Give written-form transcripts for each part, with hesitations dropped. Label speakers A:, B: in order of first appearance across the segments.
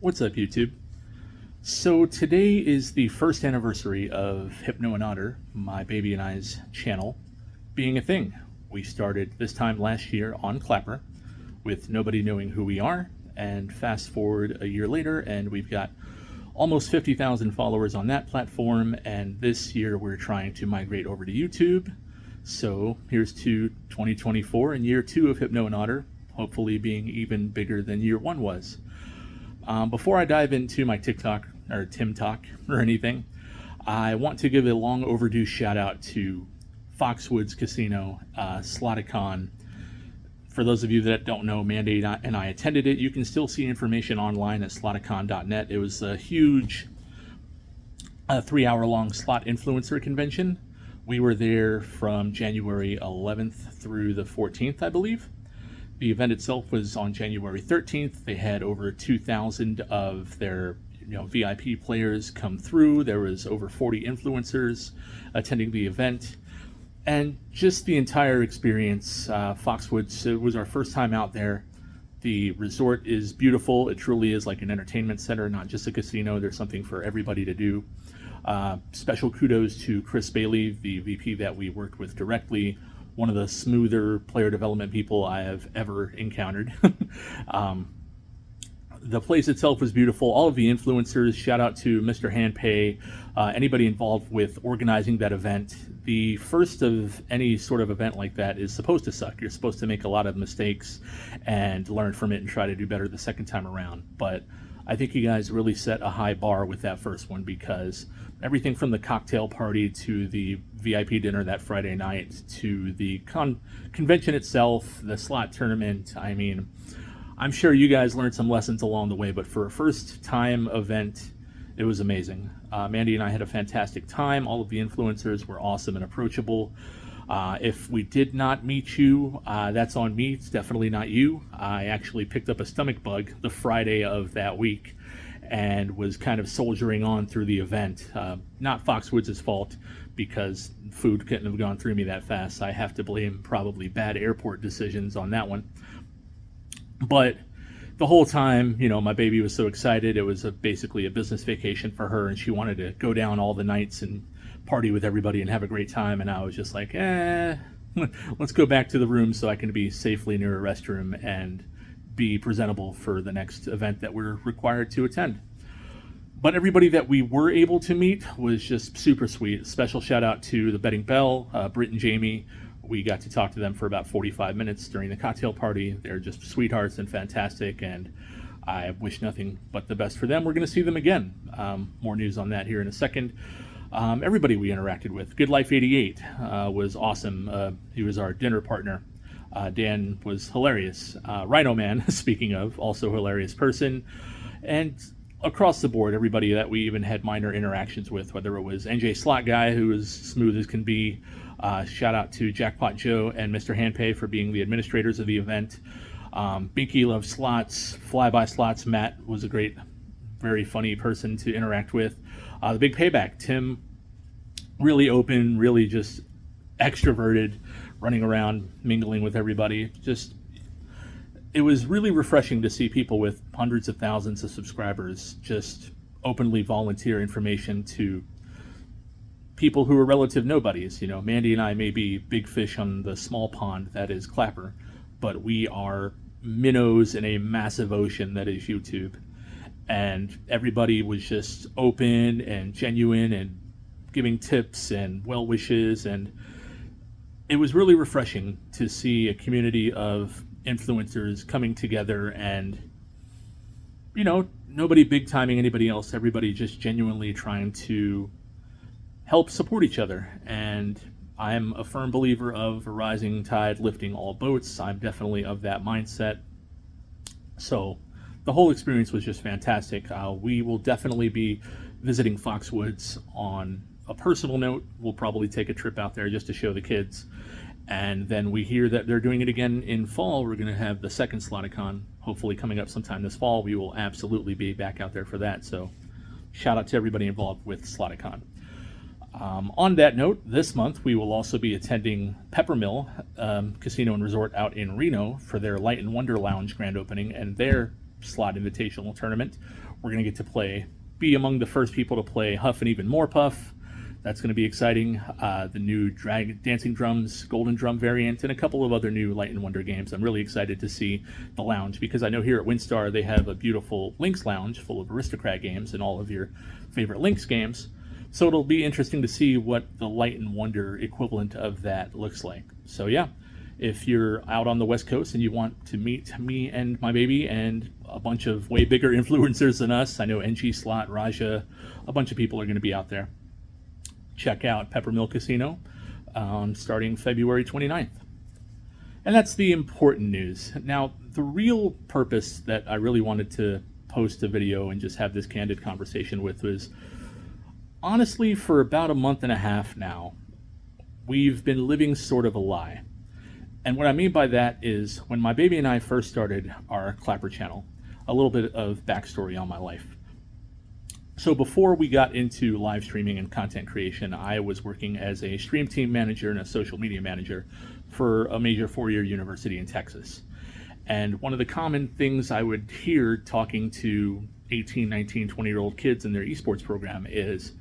A: What's up, YouTube? So today is the first anniversary of Hypno and Otter, my baby and I's channel, being a thing. We started this time last year on Clapper, with nobody knowing who we are, and fast forward a year later, and we've got almost 50,000 followers on that platform, and this year we're trying to migrate over to YouTube. So here's to 2024 and year 2 of Hypno and Otter, hopefully being even bigger than year 1 was. Before I dive into my TikTok or Tim Talk or anything, I want to give a long overdue shout out to Foxwoods Casino, Sloticon. For those of you that don't know, Mandy and I attended it. You can still see information online at sloticon.net. It was a huge 3-hour-long slot influencer convention. We were there from January 11th through the 14th, I believe. The event itself was on January 13th. They had over 2,000 of their VIP players come through. There was over 40 influencers attending the event. And just the entire experience, Foxwoods, it was our first time out there. The resort is beautiful. It truly is like an entertainment center, not just a casino. There's something for everybody to do. Special kudos to Chris Bailey, the VP that we worked with directly. One of the smoother player development people I have ever encountered. The place itself was beautiful. All of the influencers, shout out to Mr. Handpay, anybody involved with organizing that event. The first of any sort of event like that is supposed to suck. You're supposed to make a lot of mistakes and learn from it and try to do better the second time around. But I think you guys really set a high bar with that first one, because everything from the cocktail party to the VIP dinner that Friday night to the convention itself, the slot tournament, I mean, I'm sure you guys learned some lessons along the way, but for a first time event, it was amazing. Mandy and I had a fantastic time. All of the influencers were awesome and approachable. If we did not meet you, that's on me. It's definitely not you. I actually picked up a stomach bug the Friday of that week and was kind of soldiering on through the event. Not Foxwoods' fault, because food couldn't have gone through me that fast. I have to blame probably bad airport decisions on that one. But the whole time, my baby was so excited. It was basically a business vacation for her, and she wanted to go down all the nights and party with everybody and have a great time. And I was just like, let's go back to the room so I can be safely near a restroom and be presentable for the next event that we're required to attend. But everybody that we were able to meet was just super sweet. Special shout out to the Betting Bell, Britt and Jamie. We got to talk to them for about 45 minutes during the cocktail party. They're just sweethearts and fantastic, and I wish nothing but the best for them. We're going to see them again. More news on that here in a second. Everybody we interacted with. Good Life 88 was awesome. He was our dinner partner. Dan was hilarious. Rhino Man, speaking of, also hilarious person. And across the board, everybody that we even had minor interactions with, whether it was NJ Slot Guy, who was smooth as can be. Shout out to Jackpot Joe and Mr. Handpay for being the administrators of the event. Binky Loves Slots, Flyby Slots, Matt was a great, very funny person to interact with. The Big Payback, Tim, really open, really just extroverted, running around, mingling with everybody. It was really refreshing to see people with hundreds of thousands of subscribers just openly volunteer information to people who are relative nobodies. Mandy and I may be big fish on the small pond that is Clapper, but we are minnows in a massive ocean that is YouTube. And everybody was just open and genuine and giving tips and well wishes, and it was really refreshing to see a community of influencers coming together, and nobody big timing anybody else, everybody just genuinely trying to help support each other. And I'm a firm believer of a rising tide lifting all boats. I'm definitely of that mindset. So the whole experience was just fantastic. We will definitely be visiting Foxwoods on a personal note. We'll probably take a trip out there just to show the kids. And then we hear that they're doing it again in fall. We're going to have the second Sloticon hopefully coming up sometime this fall. We will absolutely be back out there for that. So shout out to everybody involved with Sloticon. On that note, this month we will also be attending Peppermill Casino and Resort out in Reno for their Light and Wonder Lounge grand opening and their slot invitational tournament. We're going to get to be among the first people to play Huff and Even More Puff. That's going to be exciting. The new Dancing Drums Golden Drum variant, and a couple of other new Light & Wonder games. I'm really excited to see the lounge, because I know here at WinStar they have a beautiful Lynx lounge full of Aristocrat games and all of your favorite Lynx games. So it'll be interesting to see what the Light & Wonder equivalent of that looks like. So yeah, if you're out on the West Coast and you want to meet me and my baby and a bunch of way bigger influencers than us, I know NG Slot, Raja, a bunch of people are going to be out there. Check out Peppermill Casino starting February 29th. And that's the important news. Now, the real purpose that I really wanted to post a video and just have this candid conversation with was, honestly, for about a month and a half now, we've been living sort of a lie. And what I mean by that is, when my baby and I first started our Clapper channel, a little bit of backstory on my life. So before we got into live streaming and content creation, I was working as a stream team manager and a social media manager for a major four-year university in Texas. And one of the common things I would hear talking to 18, 19, 20-year-old kids in their esports program is,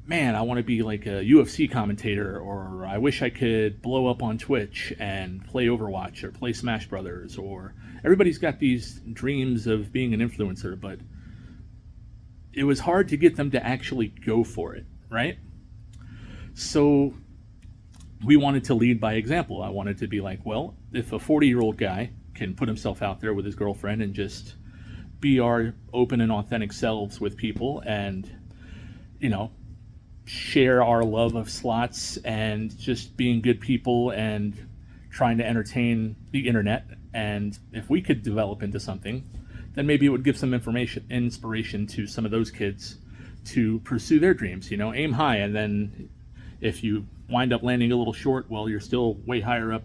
A: man, I want to be like a UFC commentator, or I wish I could blow up on Twitch and play Overwatch or play Smash Brothers, or everybody's got these dreams of being an influencer, but it was hard to get them to actually go for it, right? So we wanted to lead by example. I wanted to be like, well, if a 40-year-old guy can put himself out there with his girlfriend and just be our open and authentic selves with people and, you know, share our love of slots and just being good people and trying to entertain the internet, and if we could develop into something, then maybe it would give some inspiration to some of those kids to pursue their dreams. You know, aim high, and then if you wind up landing a little short, well, you're still way higher up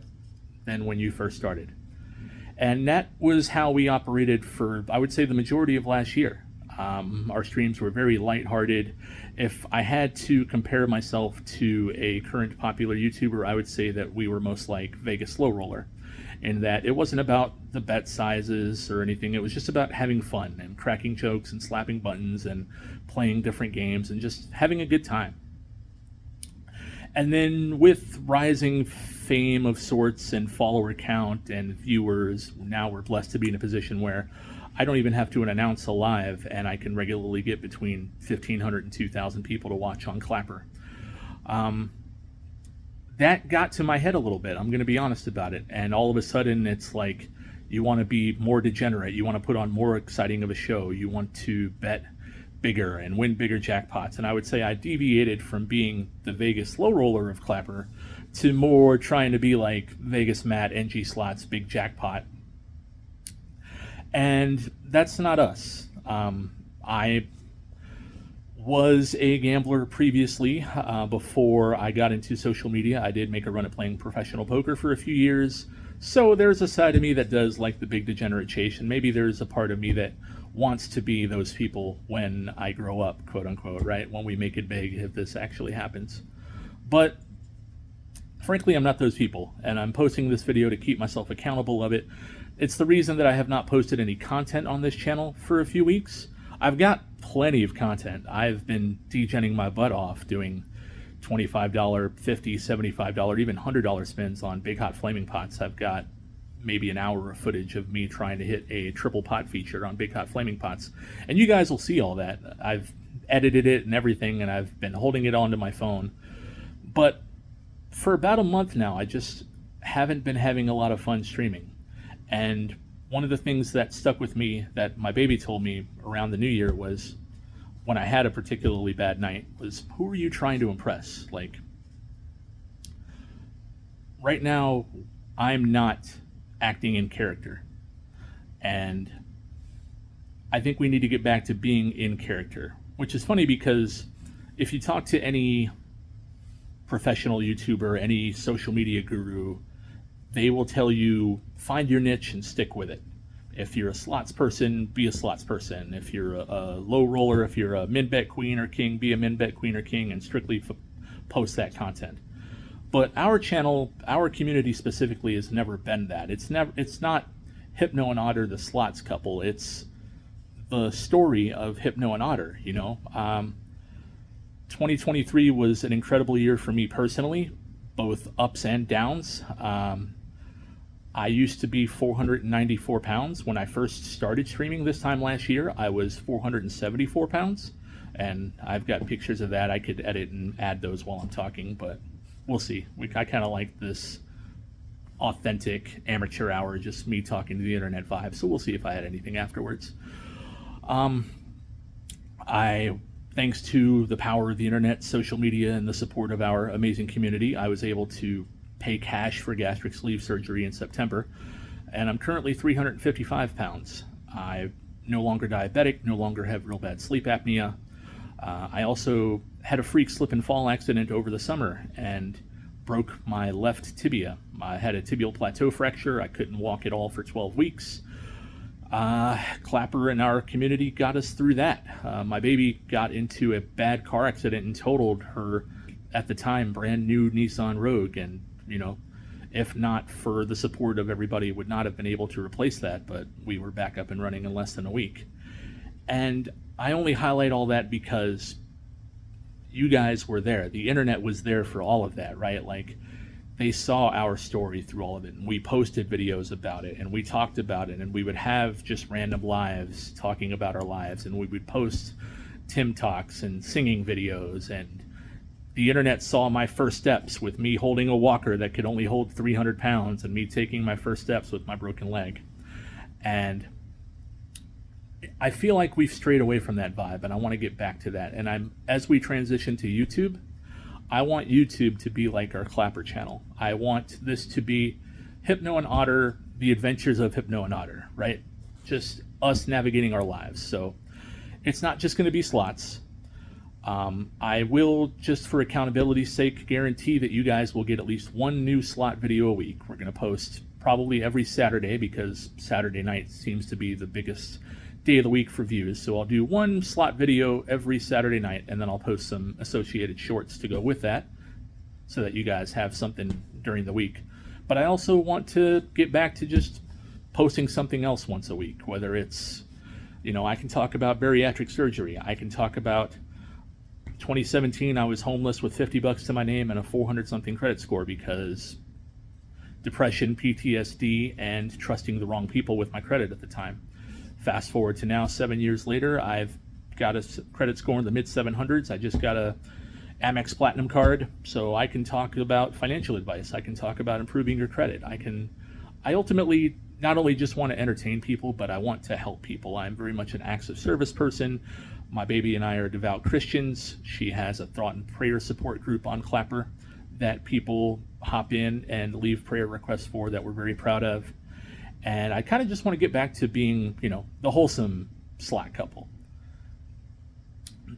A: than when you first started. And that was how we operated for, I would say, the majority of last year. Our streams were very lighthearted. If I had to compare myself to a current popular YouTuber, I would say that we were most like Vegas Slow Roller, in that it wasn't about the bet sizes or anything. It was just about having fun and cracking jokes and slapping buttons and playing different games and just having a good time. And then with rising fame of sorts and follower count and viewers, now we're blessed to be in a position where I don't even have to announce a live, and I can regularly get between 1,500 and 2,000 people to watch on Clapper. That got to my head a little bit. I'm going to be honest about it. And all of a sudden, it's like you want to be more degenerate. You want to put on more exciting of a show. You want to bet bigger and win bigger jackpots. And I would say I deviated from being the Vegas Slow Roller of Clapper to more trying to be like Vegas Matt, NG Slots, Big Jackpot. And that's not us. I was a gambler previously. Before I got into social media, I did make a run at playing professional poker for a few years. So there's a side of me that does like the Big Degenerate Chase, and maybe there's a part of me that wants to be those people when I grow up, quote unquote, right? When we make it big, if this actually happens. But frankly, I'm not those people, and I'm posting this video to keep myself accountable of it. It's the reason that I have not posted any content on this channel for a few weeks. I've got plenty of content. I've been degenning my butt off doing $25, $50, $75, even $100 spins on big hot flaming pots. I've got maybe an hour of footage of me trying to hit a triple pot feature on big hot flaming pots. And you guys will see all that. I've edited it and everything, and I've been holding it onto my phone. But for about a month now, I just haven't been having a lot of fun streaming. And one of the things that stuck with me that my baby told me around the new year was, when I had a particularly bad night, was, who are you trying to impress? Like, right now, I'm not acting in character. And I think we need to get back to being in character, which is funny because if you talk to any professional YouTuber, any social media guru, they will tell you, find your niche and stick with it. If you're a slots person, be a slots person. If you're a low roller, if you're a min-bet queen or king, be a min-bet queen or king and strictly post that content. But our channel, our community specifically, has never been that. It's not Hypno and Otter, the slots couple. It's the story of Hypno and Otter. 2023 was an incredible year for me personally, both ups and downs. I used to be 494 pounds. When I first started streaming this time last year, I was 474 pounds. And I've got pictures of that. I could edit and add those while I'm talking, but we'll see. I kind of like this authentic amateur hour, just me talking to the internet vibe. So we'll see if I had anything afterwards. Thanks to the power of the internet, social media, and the support of our amazing community, I was able to pay cash for gastric sleeve surgery in September, and I'm currently 355 pounds. I'm no longer diabetic, no longer have real bad sleep apnea. I also had a freak slip and fall accident over the summer and broke my left tibia. I had a tibial plateau fracture. I couldn't walk at all for 12 weeks. Clapper in our community got us through that. My baby got into a bad car accident and totaled her, at the time, brand new Nissan Rogue, and if not for the support of everybody, would not have been able to replace that, but we were back up and running in less than a week. And I only highlight all that because you guys were there. The internet was there for all of that, right? Like, they saw our story through all of it, and we posted videos about it, and we talked about it, and we would have just random lives talking about our lives, and we would post Tim Talks and singing videos, and the internet saw my first steps with me holding a walker that could only hold 300 pounds and me taking my first steps with my broken leg. And I feel like we've strayed away from that vibe, and I want to get back to that. And as we transition to YouTube, I want YouTube to be like our Clapper channel. I want this to be Hypno and Otter, the adventures of Hypno and Otter, right? Just us navigating our lives. So it's not just going to be slots. I will, just for accountability's sake, guarantee that you guys will get at least one new slot video a week. We're going to post probably every Saturday because Saturday night seems to be the biggest day of the week for views. So I'll do one slot video every Saturday night, and then I'll post some associated shorts to go with that so that you guys have something during the week. But I also want to get back to just posting something else once a week, whether it's, I can talk about bariatric surgery. I can talk about 2017, I was homeless with $50 to my name and a 400-something credit score because depression, PTSD, and trusting the wrong people with my credit at the time. Fast forward to now, 7 years later, I've got a credit score in the mid-700s. I just got a Amex Platinum card, so I can talk about financial advice. I can talk about improving your credit. I ultimately not only just want to entertain people, but I want to help people. I'm very much an acts of service person. My baby and I are devout Christians. She has a thought and prayer support group on Clapper that people hop in and leave prayer requests for that we're very proud of. And I kind of just want to get back to being, the wholesome Slack couple.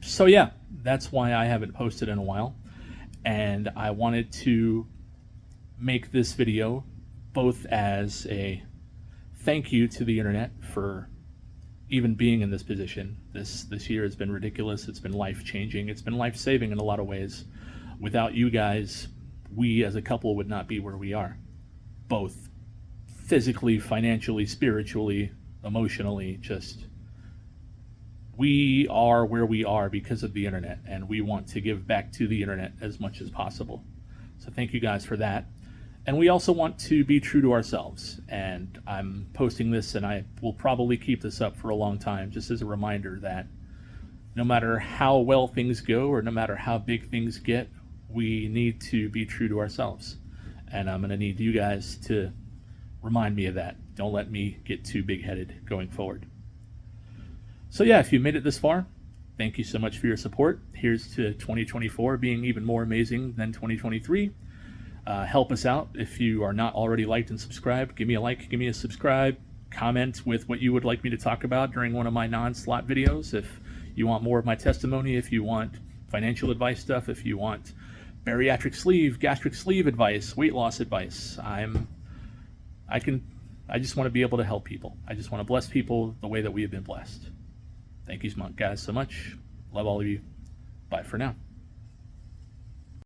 A: So yeah, that's why I haven't posted in a while. And I wanted to make this video both as a thank you to the internet for even being in this position. This year has been ridiculous. It's been life-changing. It's been life-saving in a lot of ways. Without you guys, we as a couple would not be where we are. Both physically, financially, spiritually, emotionally, we are where we are because of the internet, and we want to give back to the internet as much as possible. So thank you guys for that. And we also want to be true to ourselves, and I'm posting this, and I will probably keep this up for a long time, just as a reminder that no matter how well things go or no matter how big things get, we need to be true to ourselves. And I'm going to need you guys to remind me of that. Don't let me get too big-headed going forward. So yeah, if you made it this far, thank you so much for your support. Here's to 2024 being even more amazing than 2023. Help us out. If you are not already liked and subscribed, give me a like, give me a subscribe, comment with what you would like me to talk about during one of my non-slot videos. If you want more of my testimony, if you want financial advice stuff, if you want bariatric sleeve, gastric sleeve advice, weight loss advice, I just want to be able to help people. I just want to bless people the way that we have been blessed. Thank you guys so much. Love all of you. Bye for now.